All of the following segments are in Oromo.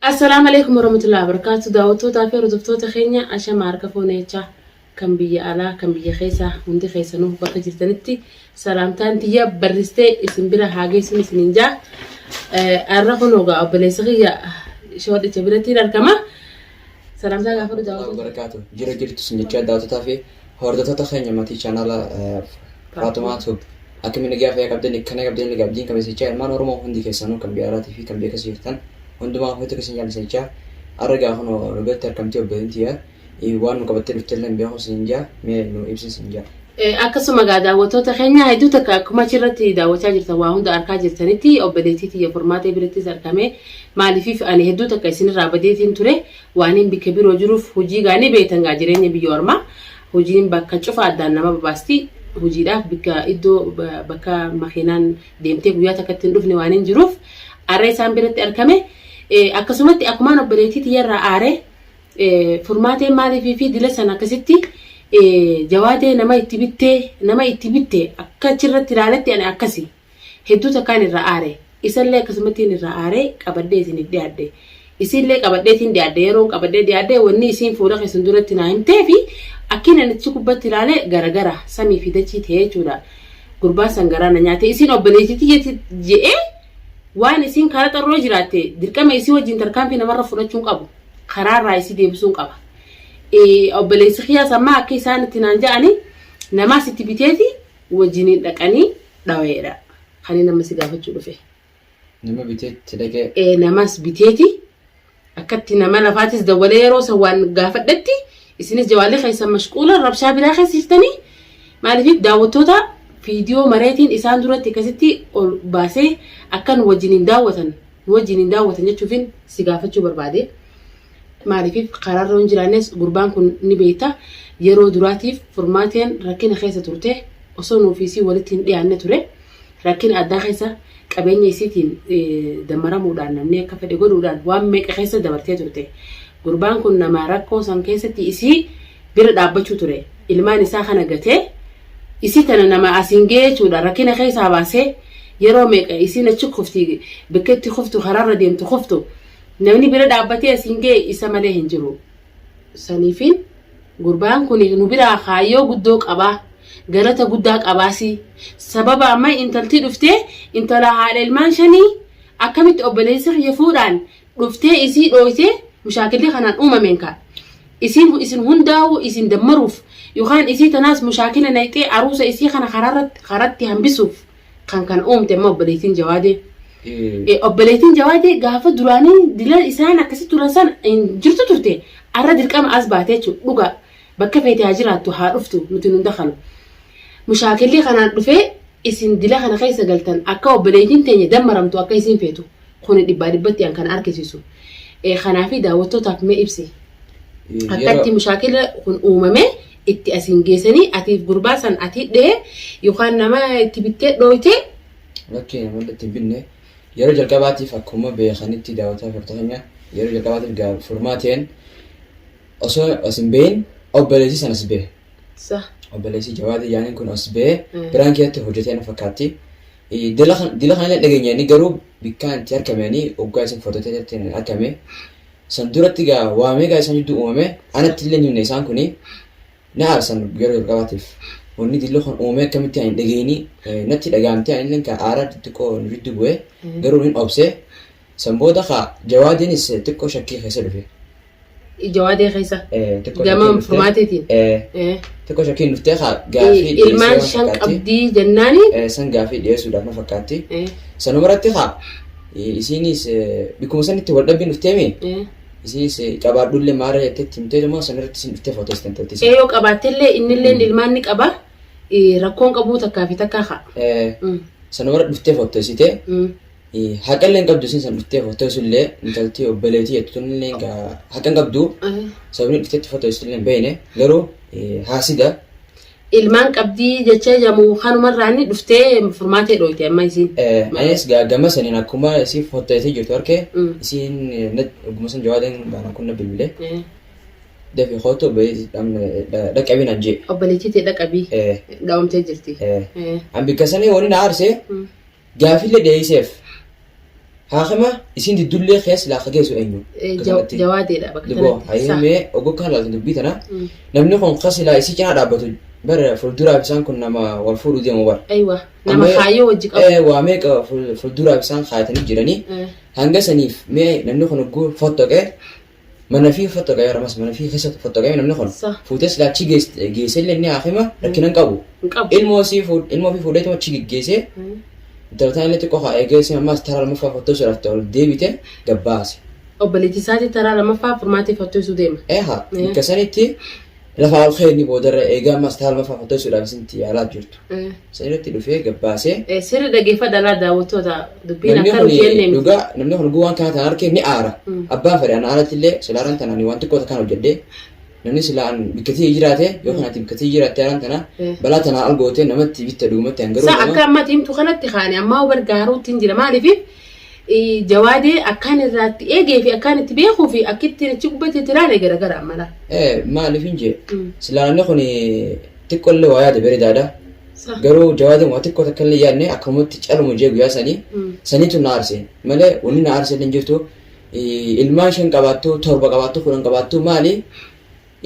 السلام عليكم ورحمة الله وبركاته. دعوتو تافير ودفتو تخينيا عشان معركة فونيتشا كم بيجي على كم بيجي خيسة وندي خيسة نوه بقى جرتنتي سلامتان تيا برستي اسم بيرا حاجة اسم سنينجا أرخو نوغا أبليسغيا شو هذا تبرتي للكما سلامتان غفور دعوتو وبركاته جرا جرت سنيتشا دعوتو تافي هوردتا تخينيا ماتي channel فاطمة توب أكمل نجاح فيها قبضني كنا قبضني قبضين كم سنيتشا ما نورمو هندي خيسة نو كم بياراتي في كم بيكسيرتن عندما هو تكسين جالس نجا أرجع هنا رجعت تركمتي وبدنتيا إيوان مقابلتي بتكلم بياخو سنجا مينو إبسن سنجا akkasuma gaa daawwattoota keenya hedduu takka akkuma achirratti daawwachaa jirtan waa hunda argaa jirtanitti obboleettiitii formaatee birattis argame maaliif ani hedduu takka isinirraa badeetiin ture waan hin bikka biroo jiruuf hojii gaanii beetan gaa jireenya biyya ormaa hojiin bakka cufa addaan nama babaasti hojiidhaaf bikka iddoo bakka makiinaan deemtee guyyaa takkatti hin dhufne waan hin jiruuf arra isaan biratti argame akkasumatti akkumaan obboleettiitii irraa aare formaatee maaliif fi dila sana akkasitti jawaadee nama itti bittee akka achirratti ilaaletti ani akkasi hedduu takkaan irraa aare isallee akkasumatti irraa aare qabadhee isin dhiyaadde isillee qabadheetiin dhiyaadde yeroo qabadhee dhiyaadde wanni isiin fuula keessan duratti naa himtee fi akkiin ani achi gubbatti ilaale garagara samii fi dachii ta'ee jechuudha gurbaa sangaraa na nyaate isiin obboleettiitii je'ee waan isiin karaa xarroo jiraatte dirqama isii wajjin tarkaanfii namarra fudhachuun qabu karaarraa isii deebisuun qaba. obboleessi xiyaasa amma akka isaan itti naan ja'ani namaas itti biteeti wajjiniin dhaqanii dhaweedha kan nama si gaafachuu dhufe nama biteetti dhaqee namaas biteeti akkatti nama lafaatis dawalee yeroo san waan gaafadhetti isinis jawaalee keessan mashquula rabshaa biraa keessa jirtanii maaliif daawwattoota viidiyoo mareetiin isaan duratti akkasitti ol baasee akkan wajjiniin daawwatan jechuufin si gaafachuu barbaade. maaliif qaraarroon jiraanes gurbaan kun ni beeta yeroo duraatiif formaateen rakkina keessa turte osoo nuufisii walitti hin dhiyaanne ture rakkina addaa keessa qabeenya isiitiin damaramuudhaan namni akka fedhe godhuudhaan waan meeqa keessa dabartee turte gurbaan kun nama rakkoo san keessatti isii bira dhaabbachuu ture ilmaan isaa kana gatee isii tana nama asiin geechuudha rakkina keessaa baasee yeroo meeqa isiin achi kufti bakkeetti kuftu karaarra deemtu kuftu namni bira dhaabbatee asiin ga'e isa malee hin jiru saniifin gurbaan kun nu biraa kaayyoo guddoo qabaa galata guddaa qabaasi sababa amma intaltii dhuftee intala haadha ilmaan shanii akkamitti obboleessi xiyya fuudhaan dhuftee isii dhooytee mushaakilli kanaan uumameen ka isin hundaa'u isin dammaruuf yookaan isii tanaas mushaakila nayxee aruusa isii kana karatti hambisuuf kan uumte amma obboleettiin jawaadee obboleettiin jawaadee gaafa duraanii dila isaan akkasi turan san jirtu turte arra dirqama as baatee jechuudha dhuga bakka feetee haa jiraattu haa dhuftu nuti nun dakhalu mushaakilli kanaan dhufee isin dila kana keessa galtan akka obboleettiin teenya dammaramtu akka isin feetu kun dhibbatti an kan argisiisu kanaafi daawwattootaaf mee ibsi akkatti mushaakila kun uumame itti asin geessanii atiif gurbaa san ati dhee yookaan nama itti bittee dhooyte lakkee nama itti binne yeroo jalqabaatiif akkuma beekanitti daawwataa furtanya yeroo jalqabaatiif formaateen osoo asin been obboleessi sanas bee obboleessi jawaadii yaaniin kun as bee biraan keessatti hojjetee na fakkaatti dila kana dhageenyanii garuu bikkaan itti argamanii oggaa isin foototeetti argame san duratti gaa waamee gaa isaan jidduu uumame anatti illee himne isaan kuni na aarsan yeroo jalqabaatiif wanni dillo kan uumame akkamitti ani dhageeni natti dhagaamte ani illee ka aaraa xiqqoo nutti bu'e garuu hin obse san booda ka jawaadiinis xiqqoo shakkii keessa dhufe jawaadee keessa gama formaateetiin xiqqoo shakkiin dhuftee ka gaafii ilmaan shan qabdii jennaani san gaafii dhiyeessuudhaaf na fakkaatti sanumarratti ka isiinis bikkuma sanitti wal dhabbiin dhufteemi isiis qabaadhullee maara jettetti himtee immoo sanirratti isin dhuftee footoo isin yoo qabaattellee innillee ilmaan ni qaba rakkoon qabuu takkaa fi takkaa haa sanumara dhuftee footoo isitee haqallee qabdu isin san dhuftee footoo isullee intaltii obboleetii jettuunillee haqan qabdu sababni dhufteetti footoo isullee beeyne garuu haasida ilmaan qabdii jecha jamu kanumarraani dhuftee formaatee dhooyte amma isiin anis gama saniin akkuma isii footootii jirtu arkee isiin oguma san jawaadeen baana kun na bilbilee dafii footoo dhaqabiin anjee obboleettii dhaqabii dhaawamtee jirti an bikka sanii wani na aarsee gaafillee dhiyeesseef haakima isin didullee keessa laaqa geessu eenyu jawaadeedha bakka kanatti hayyamee ogoo kan laaltu dubbii tana namni kun qasilaa isi cinaa dhaabbatu bara fuulduraaf isaan kun nama wal fuudhuu deemu bara aywa nama kaayyoo wajji qabu waa meeqa fuulduraaf isaan kaayatanii jiranii hanga saniif mee namni kun oguu fottoqee mana fi fottoqee yaramas mana fi keessa fottoqee namni kun fuutee silaachi geessee illee inni haakima rakkinan qabu ilmoo fi fuudheetuma achi geggeessee Daltaan illee xiqqoo haa eegeessi ammas taraa lamaffaa fottosuudhaaf ta'u deebite gabbaase. Obboleettii isaatii taraa lamaffaa furmaatee fottosuu deema. Eehaa akka sanitti lafa ol keenni boodarra eegaa ammas taraa lamaffaa fottosuudhaaf isinti yaalaa jirtu. Sanirratti dhufee gabbaasee. Sirri dhaggeeffadhaa daawwattoota dubbiin akka nuti jennee dhugaa namni kun guwaan kana tanaan harkee ni aara. Abbaan fedhe ana alatti illee silaaran tanaan waan xiqqoo kan hojjedhee namni silaan bikkatii jiraate yookaan ati bikkatii jiraatte aran tana balaa tanaa al gootee namatti bitta dhugumatti hangaruu sa akka ammatti himtu kanatti kaane ammaa gargaaruutti hin jira maaliif jawaadee akkaan irraatti eegee fi akkaan itti beekuu fi akkitti achi gubbatti tiraalee garagara amala maaliif hin jee silaanni kun xiqqollee waa yaada bareedaadha garuu jawaadeen waa xiqqoo takka illee yaadne akkamatti calmu jee guyyaa saniitu na aarse malee wanni na aarse hin jirtu ilmaan 5 qabaattu 7 qabaattu 10 qabaattu maali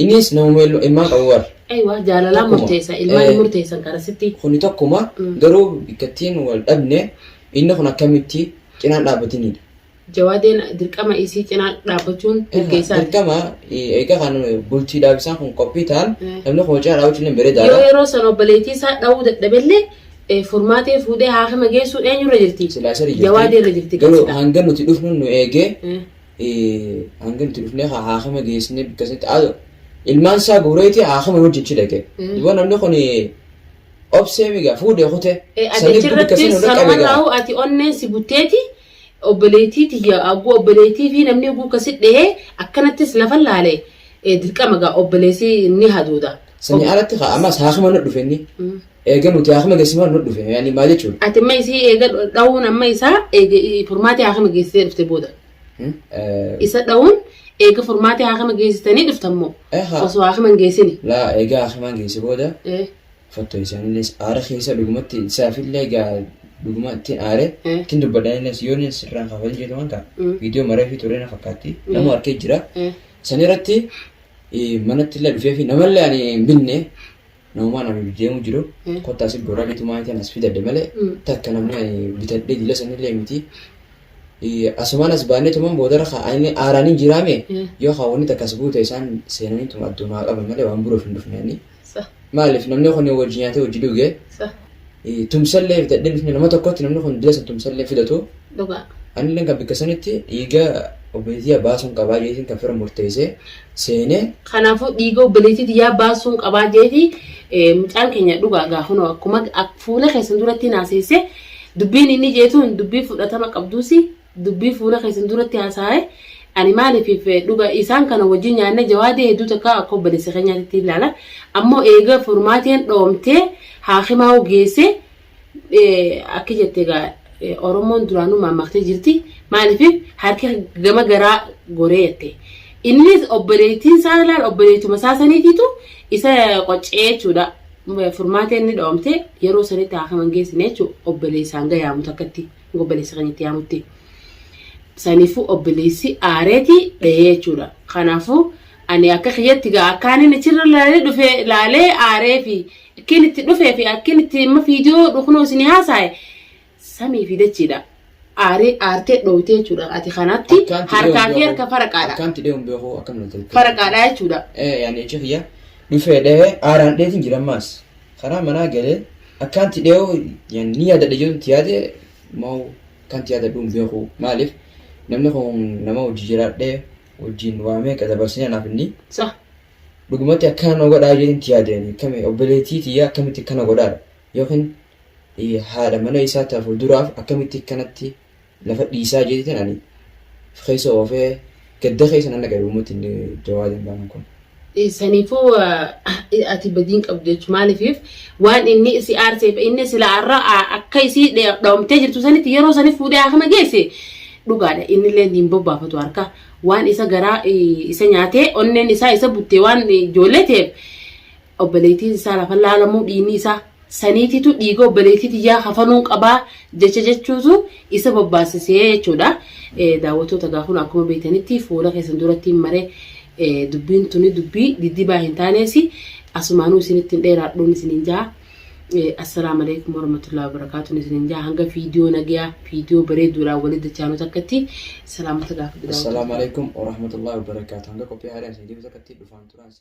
Inis nama ilmaan qabu war. Aywa jaalalaa murteessa ilmaan murteessan karasitti. Kuni tokkuma garuu bikkattiin wal dhabne inni kun akkamitti cinaan dhaabbatinidha. Jawaadeen dirqama isii cinaan dhaabbachuun dirqeessaati. Dirqama eegaa kan bultii dhaabisaan kun qophii ta'an namni kun cinaa dhaabbachuun hin bareedaadha. Yeroo san obboleettii isaa dha'uu dadhabellee furmaatee fuudhee haakima geessuu eenyurra jirti. Jawaadeerra jirti. Garuu hanga nuti dhufnu nu eegee hanga nuti dhufnee haakima geessine bikkasitti ilmaan isaa guureeti haakima hojjechi dhaqe. Dubaan namni kun obsee migaa fuudhee kute. Adeemsirratti sanumarraa'u ati onneen si butteeti obboleettiiti abbuu obboleettii fi namni oguu akkasi dhahee akkanattis lafa laalee dirqama gaa obboleessi ni haduudha. Sani alatti ammas haakima nu dhufe inni. Eega nuti haakima geessimaa nu dhufe yaani maal jechuudha. Ati amma isii eega dha'uun amma isaa furmaatee haakima geessitee dhufte booda. Isa dha'uun eega furmaatee haakima geessitanii dhuftammoo osoo haakima hin geessini. Laa eega haakima hin geessi booda fottoo isaaniillee aara keessa dhugumatti isaafillee egaa dhugumatti aare ittiin dubbadhaniinis yoo inni sirraan kaafatan jedhu waan ka'a. Viidiyoo maree fi turee na fakkaatti nama harkee jira. Sanirratti manatti illee dhufee fi namallee ani hin binne namumaan ani deemu jiru kottaas goraa bitu maatiin as fidadde malee takka namni bitadhee dila sanillee miti. Asumaan as baanee tuman boodara aaraanii jiraame yoo hawaasni takka as buute isaan seenanii tuma addunyaa qaban malee waan biroof hin dhufneenii. Maaliif namni kun wajji nyaatee wajji dhugee tumsallee bitadhee dhufne nama tokkotti namni kun dila san tumsallee fidatu. Anillee kan bikka sanitti dhiiga obboleettii baasuun qabaa jeetiin kan fira murteessee seenee. Kanaafuu dhiiga obboleettii yaa baasuun qabaa jeetii mucaan keenya dhugaa gaafuma akkuma fuula keessan duratti naaseessee dubbiin inni jeetuun dubbii fudhatama qabduusi dubbii fuula keessan duratti haasa'ee ani maaliif dhugaa isaan kana wajjin nyaanne jawaadee hedduu takka akka obboleessa keenyaatti ilaala ammoo eega furmaateen dhoomtee haakimaa geessee akka jettee gaa. Oromoon duraanuu maammaktee jirti maaliif harki gama garaa goree jette innis obboleettiin isaa ilaal obboleettuma isaa saniitiitu isa qoccee jechuudha furmaateen ni dhoomte yeroo sanitti haakama geessine jechuudha obboleessaan gayaamu takkatti obboleessa kanyatti yaamutti saniifuu obboleessi aareeti dhahee jechuudha kanaafuu ani akka kiyyatti gaa akkaan inni achirra laalee dhufee laalee aaree fi akkin itti dhufee fi akkin itti amma viidiyoo dhuknoo isin haasa'e. Samii fi dachiidha. Aartee dhoowwitee jechuudha. Ati kanatti harkaa fi harka faraqaadha. Akkanti dheehuun beekuu akkam na ta'e. Faraqaadha jechuudha. Yaani jecha kiyya dhufee dhahee aaraan dheetiin jira ammaas. Karaa manaa galee akkanti dheehuu ni yaadadha jedhuun yaade moo akkanti yaadadhuun beekuu maaliif namni kun nama hojii jiraadhee wajjin waamee dabarsanii anaaf inni. Dhugumatti akkana godhaa jedhuun yaadeen kame obboleettii tiyyaa akkamitti akkana godhaadha yookiin haadha mana isaa ta'a fuulduraaf akkamitti kanatti lafa dhiisaa jeetiin ani keessa oofee gadda keessa nan dhagaye uummatni inni jawaadeen baanan kun. Saniifuu ati badiin qabdu jechuun maaliif waan inni si aarseef inni sila arra akka isii dhoomtee jirtu sanitti yeroo saniif fuudhee haakama geesse dhugaadha inni illee niin bobbaafatu harka waan isa garaa isa nyaatee onneen isaa isa buttee waan ijoollee ta'eef obboleettiin isaa lafa laalamuu dhiinni isaa. saniititu dhiiga obboleettiiti yaa hafanuun qabaa jechuutu isa bobbaasisee jechuudha. Daawwattoota gaafuun akkuma beektanitti fuula keessan duratti maree dubbiin tuni dubbii diddibaa hin taaneesi asumaanuu isinitti dheeraadhuun isiniin jaa. Assalaamu alaikum warahmatullahi wabarakatuh isiniin jaa hanga viidiyoo nagayaa viidiyoo bareeduudhaan walitti dachaanuu takkatti salaamata gaafa. Assalamu alaikum warahmatullahi wabarakatuh hanga qophii haadhaan isin jiru takkatti dhufaan turaan.